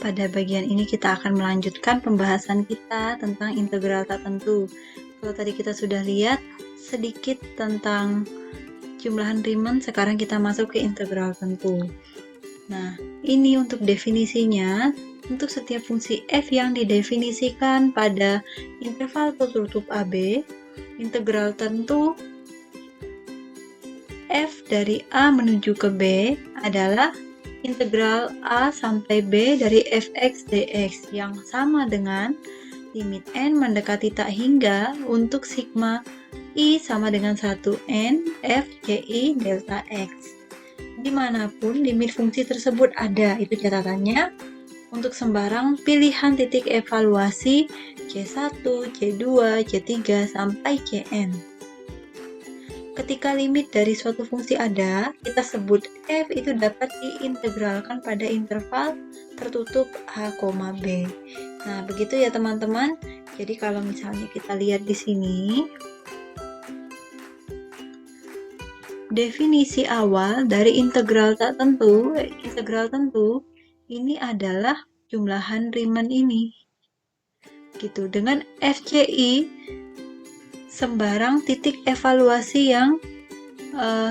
pada bagian ini kita akan melanjutkan pembahasan kita tentang integral tak tentu. Kalau tadi kita sudah lihat sedikit tentang jumlahan Riemann, sekarang kita masuk ke integral tentu. Nah, ini untuk definisinya. Untuk setiap fungsi f yang didefinisikan pada interval tertutup AB, integral tentu f dari A menuju ke B adalah integral A sampai B dari fx dx yang sama dengan limit n mendekati tak hingga untuk sigma I sama dengan 1n f ci delta x. Dimanapun limit fungsi tersebut ada, itu catatannya. Untuk sembarang pilihan titik evaluasi C1, C2, C3, sampai Cn. Ketika limit dari suatu fungsi ada, kita sebut f itu dapat diintegralkan pada interval tertutup A, B. Nah, begitu ya teman-teman. Jadi kalau misalnya kita lihat di sini, definisi awal dari integral tak tentu, ini adalah jumlahan Riemann ini. Gitu. Dengan FCI sembarang titik evaluasi yang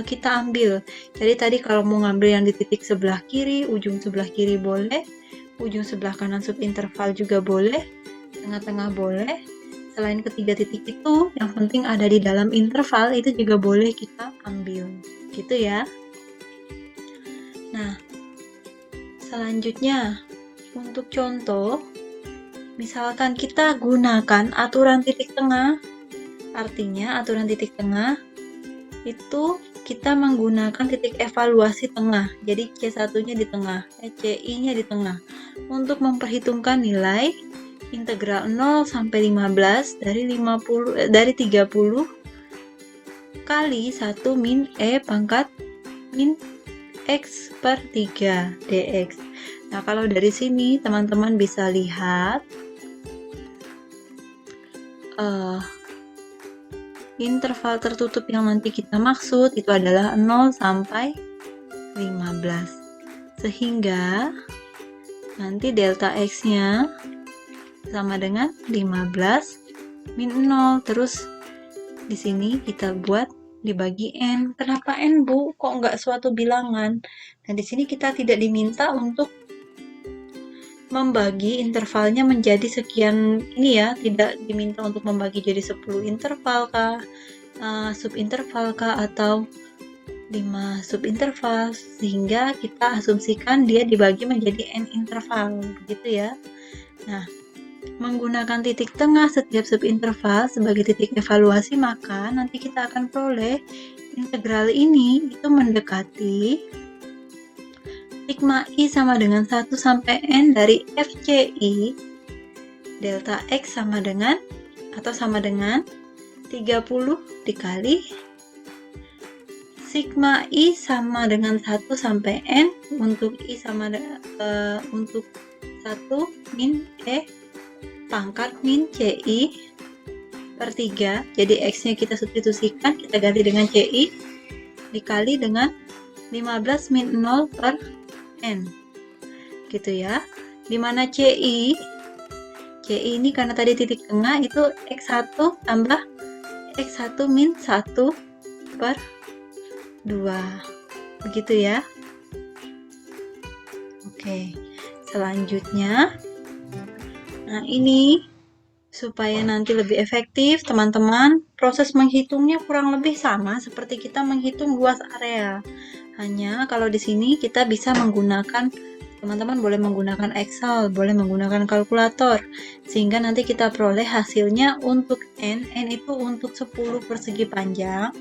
kita ambil. Jadi tadi kalau mau ngambil yang di titik sebelah kiri, ujung sebelah kiri boleh, ujung sebelah kanan subinterval juga boleh, tengah-tengah boleh. Selain ketiga titik itu, yang penting ada di dalam interval itu juga boleh kita ambil. Gitu ya. Nah, selanjutnya untuk contoh, misalkan kita gunakan aturan titik tengah, artinya aturan titik tengah itu kita menggunakan titik evaluasi tengah, jadi C1-nya di tengah, CI-nya di tengah, untuk memperhitungkan nilai integral 0 sampai 15 dari 30 kali 1 min E pangkat min X per 3 dx. Nah, kalau dari sini teman-teman bisa lihat interval tertutup yang nanti kita maksud itu adalah 0 sampai 15. Sehingga nanti delta X-nya sama dengan 15 min 0. Terus di sini kita buat dibagi N. Kenapa N, Bu? Kok nggak suatu bilangan? Nah, di sini kita tidak diminta untuk membagi intervalnya menjadi sekian ini ya, tidak diminta untuk membagi jadi 10 interval kah, subinterval kah, atau 5 subinterval, sehingga kita asumsikan dia dibagi menjadi N interval, begitu ya. Nah, menggunakan titik tengah setiap subinterval sebagai titik evaluasi, maka nanti kita akan peroleh integral ini itu mendekati sigma I sama dengan 1 sampai N dari FCI delta X sama dengan 30 dikali sigma I sama dengan 1 sampai N untuk I sama untuk 1 min E pangkat min CI per 3. Jadi X-nya kita substitusikan, kita ganti dengan CI dikali dengan 15 min 0 per N. Gitu ya. Dimana CI ini karena tadi titik tengah itu X1 tambah X1 min 1 per 2. Begitu ya. Oke. Selanjutnya, nah ini supaya nanti lebih efektif teman-teman, proses menghitungnya kurang lebih sama seperti kita menghitung luas area. Hanya kalau di sini kita bisa menggunakan, teman-teman boleh menggunakan Excel, boleh menggunakan kalkulator, sehingga nanti kita peroleh hasilnya untuk N itu untuk 10 persegi panjang,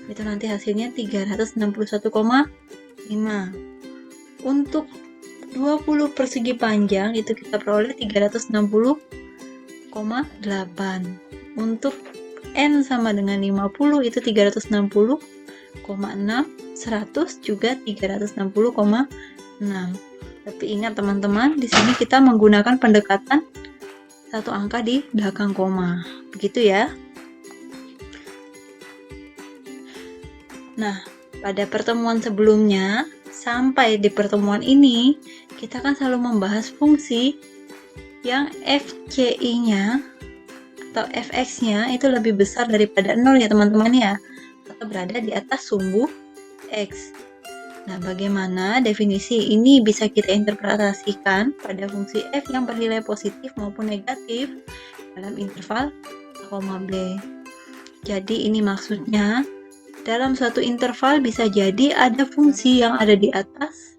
itu nanti hasilnya 361,5. Untuk 20 persegi panjang itu kita peroleh 360,8. Untuk N sama dengan 50 itu 360,6, 100 juga 360,6. Tapi ingat teman-teman, di sini kita menggunakan pendekatan satu angka di belakang koma. Begitu ya. Nah, pada pertemuan sebelumnya sampai di pertemuan ini, kita kan selalu membahas fungsi yang FCI-nya atau Fx-nya itu lebih besar daripada 0 ya teman-teman ya, atau berada di atas sumbu X. Nah, bagaimana definisi ini bisa kita interpretasikan pada fungsi f yang bernilai positif maupun negatif dalam interval A, B. Jadi ini maksudnya, dalam suatu interval bisa jadi ada fungsi yang ada di atas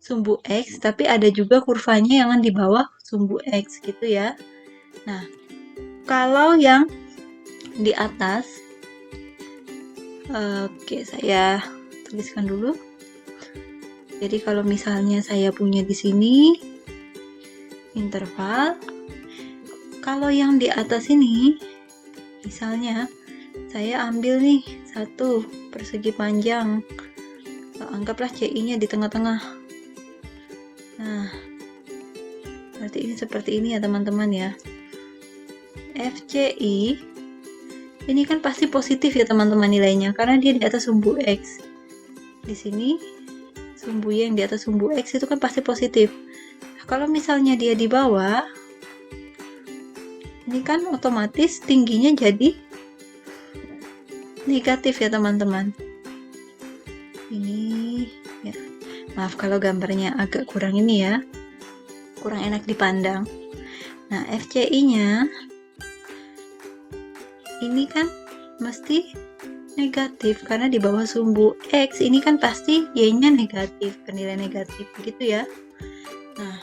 sumbu X, tapi ada juga kurvanya yang di bawah sumbu X gitu ya. Nah, kalau yang di atas, oke, saya tuliskan dulu. Jadi kalau misalnya saya punya di sini interval, kalau yang di atas ini, misalnya saya ambil nih satu persegi panjang, anggaplah CI-nya di tengah-tengah. Nah, berarti ini seperti ini ya teman-teman ya. FCI ini kan pasti positif ya teman-teman nilainya, karena dia di atas sumbu X. Di sini sumbu yang di atas sumbu X itu kan pasti positif. Nah, kalau misalnya dia di bawah, ini kan otomatis tingginya jadi negatif ya teman-teman. Ini ya, maaf kalau gambarnya agak kurang ini ya, kurang enak dipandang. Nah, FCI-nya ini kan mesti negatif karena di bawah sumbu X, ini kan pasti Y-nya negatif, bernilai negatif begitu ya. Nah,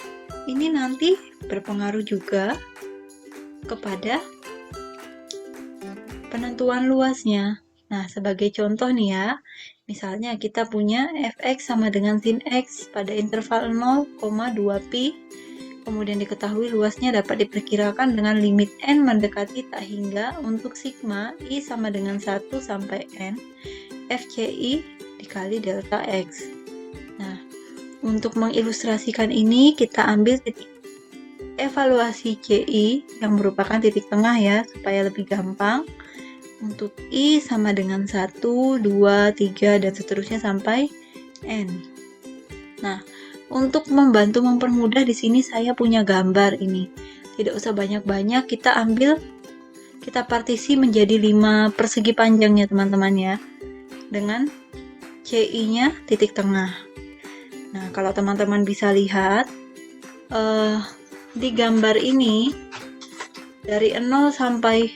ini nanti berpengaruh juga kepada penentuan luasnya. Nah, sebagai contoh nih ya, misalnya kita punya fx sama dengan sin x pada interval 0,2pi, kemudian diketahui luasnya dapat diperkirakan dengan limit n mendekati tak hingga untuk sigma i sama dengan 1 sampai n fci dikali delta x. Nah, untuk mengilustrasikan ini kita ambil titik evaluasi ci yang merupakan titik tengah ya, supaya lebih gampang. Untuk i sama dengan 1, 2, 3 dan seterusnya sampai n. Nah, untuk membantu mempermudah di sini saya punya gambar ini. Tidak usah banyak-banyak, kita partisi menjadi 5 persegi panjang ya teman-teman ya. Dengan CI-nya titik tengah. Nah, kalau teman-teman bisa lihat di gambar ini dari 0 sampai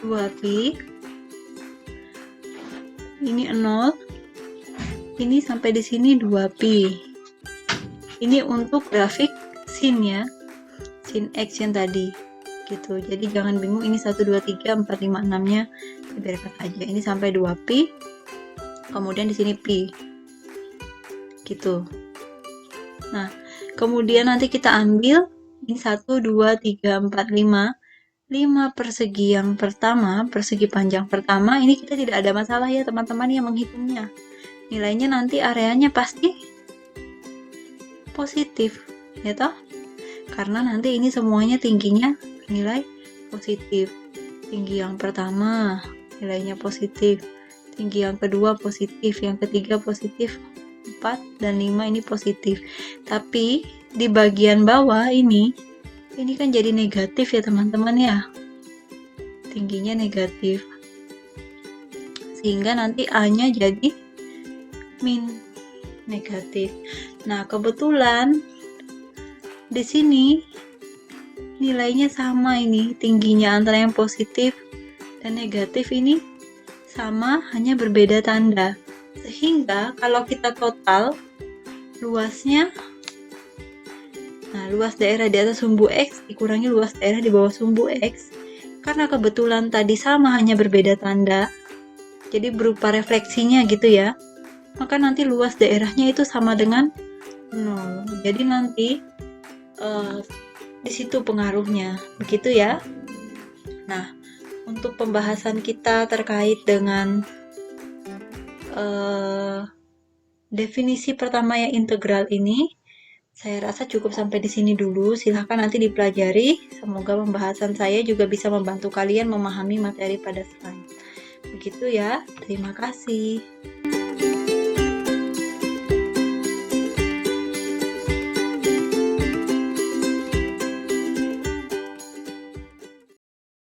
2pi, ini 0, ini sampai di sini 2pi. Ini untuk grafik sin ya, sin x yang tadi gitu. Jadi jangan bingung, ini 1, 2, 3, 4, 5, 6 nya dibiarkan aja. Ini sampai 2pi, kemudian di sini pi gitu. Nah, kemudian nanti kita ambil ini 1, 2, 3, 4, 5 persegi yang pertama, persegi panjang pertama, ini kita tidak ada masalah ya teman-teman yang menghitungnya. Nilainya nanti areanya pasti positif ya toh, karena nanti ini semuanya tingginya nilai positif. Tinggi yang pertama nilainya positif, tinggi yang kedua positif, yang ketiga positif, 4 dan 5 ini positif. Tapi di bagian bawah ini kan jadi negatif ya teman-teman ya, tingginya negatif, sehingga nanti A-nya jadi min negatif. Nah, kebetulan di sini nilainya sama, ini tingginya antara yang positif dan negatif ini sama, hanya berbeda tanda, sehingga kalau kita total luasnya, nah, luas daerah di atas sumbu X dikurangi luas daerah di bawah sumbu X, karena kebetulan tadi sama hanya berbeda tanda, jadi berupa refleksinya gitu ya, maka nanti luas daerahnya itu sama dengan 0. Jadi nanti di situ pengaruhnya, begitu ya. Nah, untuk pembahasan kita terkait dengan definisi pertama yang integral ini, saya rasa cukup sampai di sini dulu. Silahkan nanti dipelajari. Semoga pembahasan saya juga bisa membantu kalian memahami materi pada slide. Begitu ya. Terima kasih.